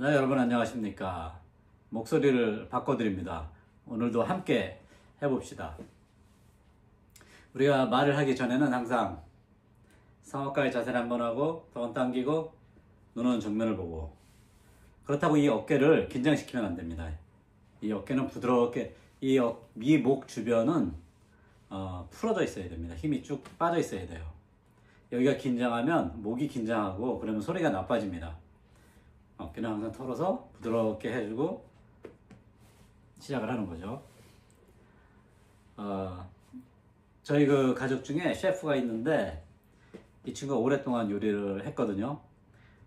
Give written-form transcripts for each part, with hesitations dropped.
네, 여러분 안녕하십니까. 목소리를 바꿔드립니다. 오늘도 함께 해봅시다. 우리가 말을 하기 전에는 항상 성악가의 자세를 한번 하고 돈 당기고 눈은 정면을 보고, 그렇다고 이 어깨를 긴장시키면 안 됩니다. 이 어깨는 부드럽게, 이 목 주변은 풀어져 있어야 됩니다. 힘이 쭉 빠져 있어야 돼요. 여기가 긴장하면 목이 긴장하고 그러면 소리가 나빠집니다. 어깨는 항상 털어서 부드럽게 해주고 시작을 하는 거죠. 저희 그 가족 중에 셰프가 있는데 이 친구가 오랫동안 요리를 했거든요.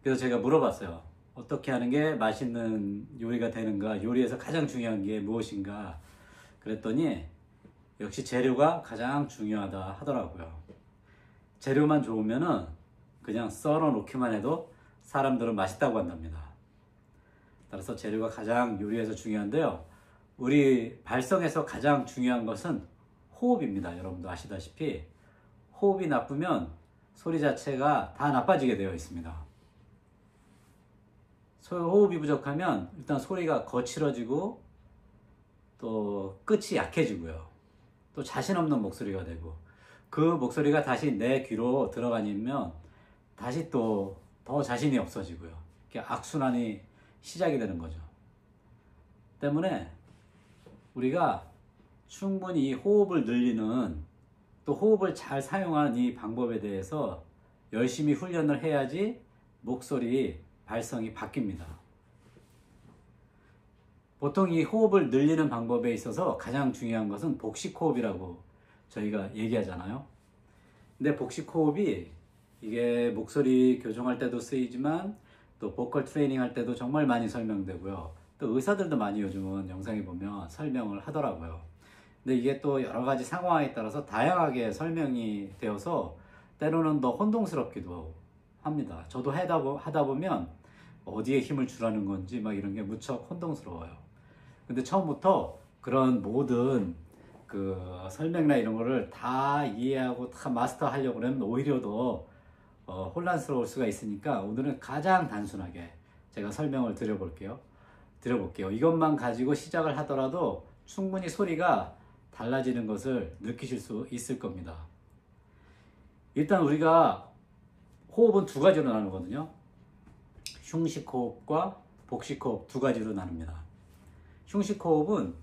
그래서 제가 물어봤어요. 어떻게 하는 게 맛있는 요리가 되는가, 요리에서 가장 중요한 게 무엇인가 그랬더니 역시 재료가 가장 중요하다 하더라고요. 재료만 좋으면은 그냥 썰어 놓기만 해도 사람들은 맛있다고 한답니다. 따라서 재료가 가장 요리에서 중요한데요. 우리 발성에서 가장 중요한 것은 호흡입니다. 여러분도 아시다시피 호흡이 나쁘면 소리 자체가 다 나빠지게 되어 있습니다. 호흡이 부족하면 일단 소리가 거칠어지고 또 끝이 약해지고요. 또 자신 없는 목소리가 되고, 그 목소리가 다시 내 귀로 들어가면 다시 또 더 자신이 없어지고요. 악순환이 시작이 되는 거죠. 때문에 우리가 충분히 이 호흡을 늘리는, 또 호흡을 잘 사용하는 이 방법에 대해서 열심히 훈련을 해야지 목소리 발성이 바뀝니다. 보통 이 호흡을 늘리는 방법에 있어서 가장 중요한 것은 복식호흡이라고 저희가 얘기하잖아요. 근데 복식호흡이 이게 목소리 교정할 때도 쓰이지만 또 보컬 트레이닝 할 때도 정말 많이 설명되고요. 또 의사들도 많이 요즘은 영상에 보면 설명을 하더라고요. 근데 이게 또 여러 가지 상황에 따라서 다양하게 설명이 되어서 때로는 더 혼동스럽기도 합니다. 저도 하다 보면 어디에 힘을 주라는 건지 막 이런 게 무척 혼동스러워요. 근데 처음부터 그런 모든 그 설명이나 이런 거를 다 이해하고 다 마스터하려고 그러면 오히려 더 혼란스러울 수가 있으니까 오늘은 가장 단순하게 제가 설명을 드려볼게요. 이것만 가지고 시작을 하더라도 충분히 소리가 달라지는 것을 느끼실 수 있을 겁니다. 일단 우리가 호흡은 두 가지로 나누거든요. 흉식호흡과 복식호흡 두 가지로 나눕니다. 흉식호흡은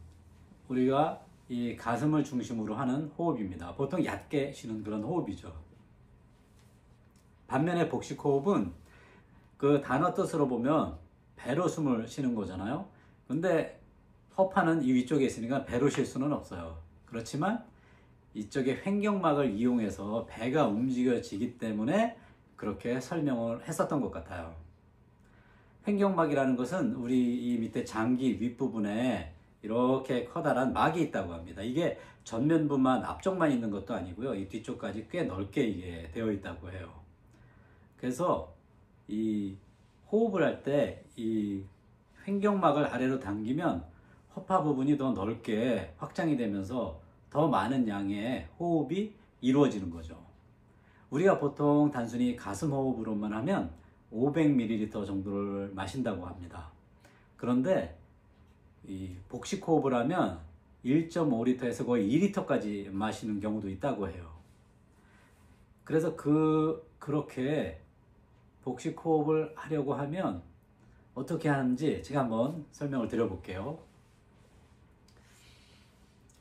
우리가 이 가슴을 중심으로 하는 호흡입니다. 보통 얕게 쉬는 그런 호흡이죠. 반면에 복식호흡은 그 단어 뜻으로 보면 배로 숨을 쉬는 거잖아요. 근데 허파는 이 위쪽에 있으니까 배로 쉴 수는 없어요. 그렇지만 이쪽에 횡격막을 이용해서 배가 움직여지기 때문에 그렇게 설명을 했었던 것 같아요. 횡격막이라는 것은 우리 이 밑에 장기 윗부분에 이렇게 커다란 막이 있다고 합니다. 이게 전면부만, 앞쪽만 있는 것도 아니고요. 이 뒤쪽까지 꽤 넓게 이게 되어 있다고 해요. 그래서 이 호흡을 할 때 이 횡격막을 아래로 당기면 허파 부분이 더 넓게 확장이 되면서 더 많은 양의 호흡이 이루어지는 거죠. 우리가 보통 단순히 가슴 호흡으로만 하면 500ml 정도를 마신다고 합니다. 그런데 이 복식 호흡을 하면 1.5리터에서 거의 2리터까지 마시는 경우도 있다고 해요. 그래서 그렇게 복식 호흡을 하려고 하면 어떻게 하는지 제가 한번 설명을 드려볼게요.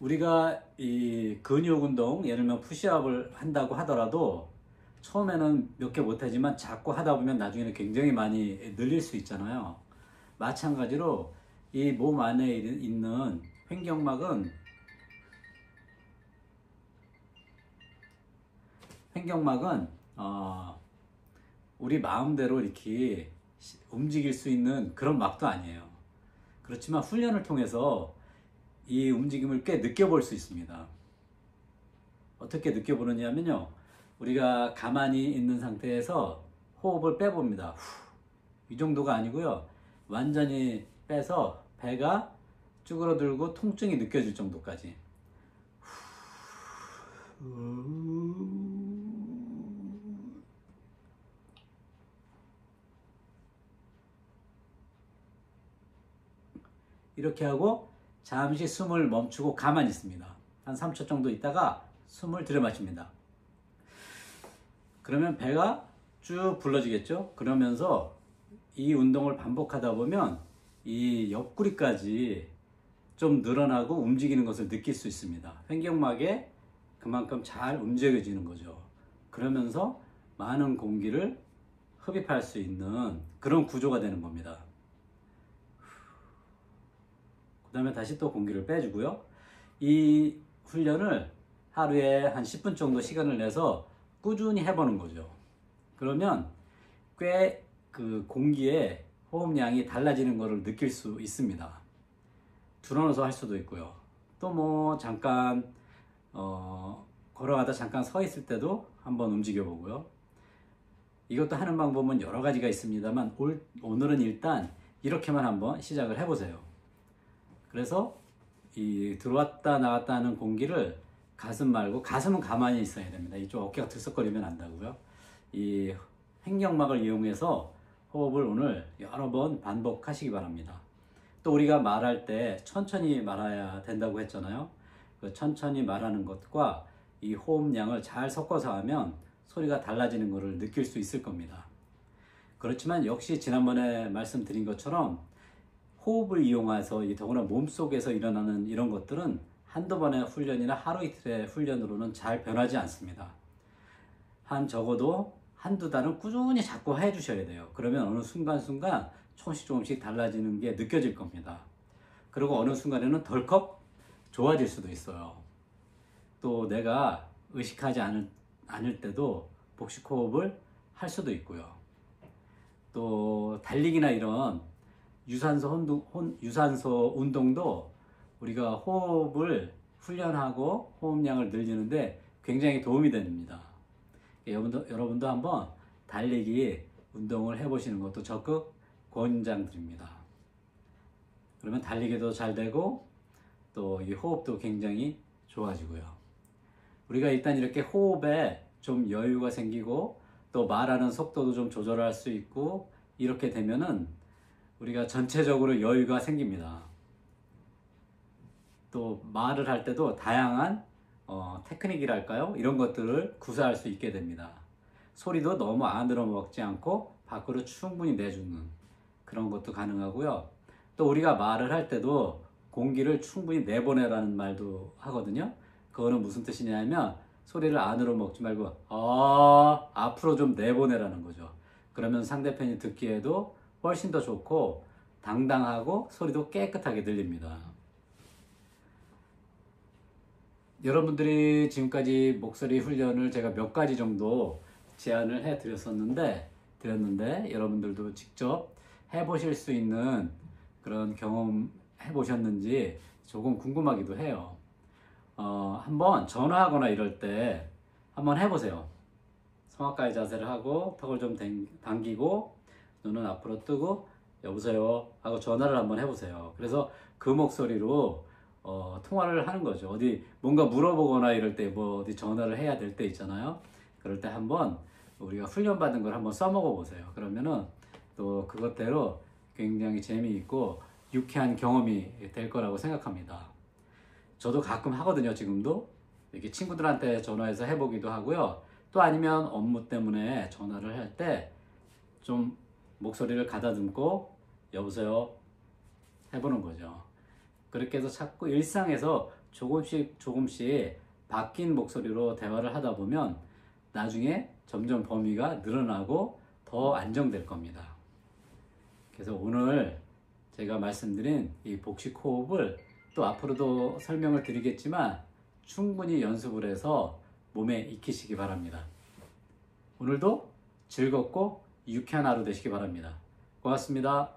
우리가 이 근육 운동, 예를 들면 푸시업을 한다고 하더라도 처음에는 몇 개 못하지만 자꾸 하다 보면 나중에는 굉장히 많이 늘릴 수 있잖아요. 마찬가지로 이 몸 안에 있는 횡격막은 우리 마음대로 이렇게 움직일 수 있는 그런 막도 아니에요. 그렇지만 훈련을 통해서 이 움직임을 꽤 느껴볼 수 있습니다. 어떻게 느껴보느냐면요, 우리가 가만히 있는 상태에서 호흡을 빼봅니다. 이 정도가 아니고요, 완전히 빼서 배가 쭈그러들고 통증이 느껴질 정도까지. 이렇게 하고 잠시 숨을 멈추고 가만히 있습니다. 한 3초 정도 있다가 숨을 들여마십니다. 그러면 배가 쭉 불러지겠죠? 그러면서 이 운동을 반복하다 보면 이 옆구리까지 좀 늘어나고 움직이는 것을 느낄 수 있습니다. 횡격막에 그만큼 잘 움직여지는 거죠. 그러면서 많은 공기를 흡입할 수 있는 그런 구조가 되는 겁니다. 그 다음에 다시 또 공기를 빼주고요. 이 훈련을 하루에 한 10분 정도 시간을 내서 꾸준히 해보는 거죠. 그러면 꽤 그 공기의 호흡량이 달라지는 것을 느낄 수 있습니다. 줄어넣어서 할 수도 있고요. 또 뭐 잠깐 걸어가다 잠깐 서 있을 때도 한번 움직여 보고요. 이것도 하는 방법은 여러 가지가 있습니다만 오늘은 일단 이렇게만 한번 시작을 해보세요. 그래서 이 들어왔다 나갔다 하는 공기를 가슴 말고, 가슴은 가만히 있어야 됩니다. 이쪽 어깨가 들썩거리면 안 되고요. 이 횡격막을 이용해서 호흡을 오늘 여러 번 반복하시기 바랍니다. 또 우리가 말할 때 천천히 말해야 된다고 했잖아요. 그 천천히 말하는 것과 이 호흡량을 잘 섞어서 하면 소리가 달라지는 것을 느낄 수 있을 겁니다. 그렇지만 역시 지난번에 말씀드린 것처럼 호흡을 이용해서 더구나 몸속에서 일어나는 이런 것들은 한두 번의 훈련이나 하루 이틀의 훈련으로는 잘 변하지 않습니다. 적어도 한두 달은 꾸준히 자꾸 해주셔야 돼요. 그러면 어느 순간순간 조금씩 달라지는 게 느껴질 겁니다. 그리고 어느 순간에는 덜컥 좋아질 수도 있어요. 또 내가 의식하지 않을 때도 복식 호흡을 할 수도 있고요. 또 달리기나 이런 유산소 운동도 우리가 호흡을 훈련하고 호흡량을 늘리는데 굉장히 도움이 됩니다. 여러분도 한번 달리기 운동을 해보시는 것도 적극 권장드립니다. 그러면 달리기도 잘 되고 또 이 호흡도 굉장히 좋아지고요. 우리가 일단 이렇게 호흡에 좀 여유가 생기고 또 말하는 속도도 좀 조절할 수 있고 이렇게 되면은 우리가 전체적으로 여유가 생깁니다. 또 말을 할 때도 다양한 테크닉이랄까요? 이런 것들을 구사할 수 있게 됩니다. 소리도 너무 안으로 먹지 않고 밖으로 충분히 내주는 그런 것도 가능하고요. 또 우리가 말을 할 때도 공기를 충분히 내보내라는 말도 하거든요. 그거는 무슨 뜻이냐면 소리를 안으로 먹지 말고 앞으로 좀 내보내라는 거죠. 그러면 상대편이 듣기에도 훨씬 더 좋고 당당하고 소리도 깨끗하게 들립니다. 여러분들이 지금까지 목소리 훈련을 제가 몇 가지 정도 제안을 해 드렸는데 여러분들도 직접 해보실 수 있는 그런 경험 해보셨는지 조금 궁금하기도 해요. 한번 전화하거나 이럴 때 한번 해보세요. 성악가의 자세를 하고 턱을 좀 당기고 눈은 앞으로 뜨고 여보세요 하고 전화를 한번 해보세요. 그래서 그 목소리로 통화를 하는 거죠. 어디 뭔가 물어보거나 이럴 때 어디 전화를 해야 될 때 있잖아요. 그럴 때 한번 우리가 훈련받은 걸 한번 써먹어 보세요. 그러면은 또 그것대로 굉장히 재미있고 유쾌한 경험이 될 거라고 생각합니다. 저도 가끔 하거든요. 지금도 이렇게 친구들한테 전화해서 해보기도 하고요. 또 아니면 업무 때문에 전화를 할 때 좀 목소리를 가다듬고 여보세요 해보는 거죠. 그렇게 해서 자꾸 일상에서 조금씩 바뀐 목소리로 대화를 하다 보면 나중에 점점 범위가 늘어나고 더 안정될 겁니다. 그래서 오늘 제가 말씀드린 이 복식 호흡을 또 앞으로도 설명을 드리겠지만 충분히 연습을 해서 몸에 익히시기 바랍니다. 오늘도 즐겁고 유쾌한 하루 되시기 바랍니다. 고맙습니다.